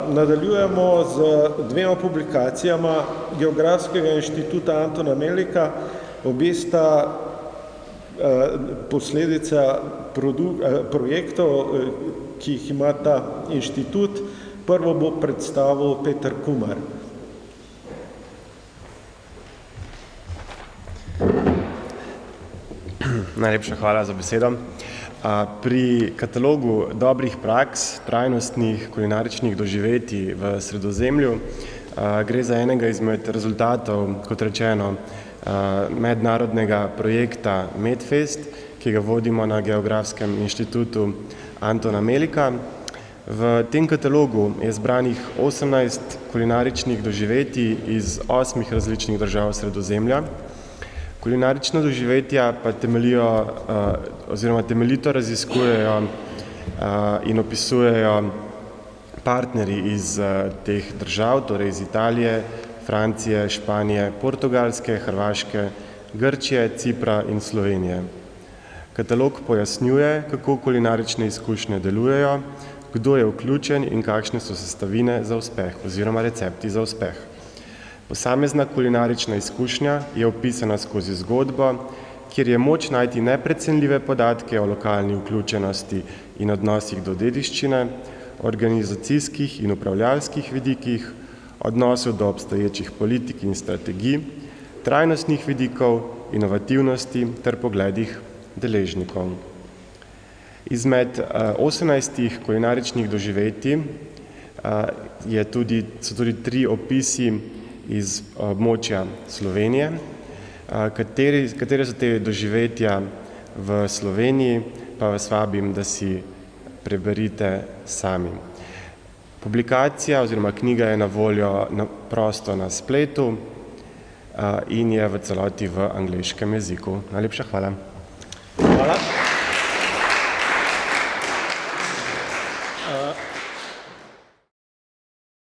Nadaljujemo z dvema publikacijama Geografskega inštituta Antona Melika. Obe sta posledica projektov, ki jih ima ta inštitut. Prvo bo predstavil Peter Kumar. Najlepša hvala za besedo. Pri katalogu dobrih praks, trajnostnih kulinaričnih doživetij v Sredozemlju gre za enega izmed rezultatov, kot rečeno, mednarodnega projekta Medfest, ki ga vodimo na Geografskem inštitutu Antona Melika. V tem katalogu je zbranih 18 kulinaričnih doživetij iz 8 različnih držav Sredozemlja. Kulinarična doživetja pa temeljito raziskujejo in opisujejo partnerji iz teh držav, torej iz Italije, Francije, Španije, Portugalske, Hrvaške, Grčije, Cipra in Slovenije. Katalog pojasnjuje, kako kulinarične izkušnje delujejo, kdo je vključen in kakšne so sestavine za uspeh oziroma recepti za uspeh. Posamezna kulinarična izkušnja je opisana skozi zgodbo, kjer je moč najti neprecenljive podatke o lokalni vključenosti in odnosih do dediščine, organizacijskih in upravljalskih vidikih, odnosov do obstoječih politik in strategij, trajnostnih vidikov, inovativnosti ter pogledih deležnikov. Izmed 18 kulinaričnih doživetij so tudi 3 opisi iz območja Slovenije. Katere so te doživetja v Sloveniji, pa vas vabim, da si preberite sami. Publikacija oziroma knjiga je na voljo prosto na spletu in je v celoti v angleškem jeziku. Najlepša hvala. Hvala.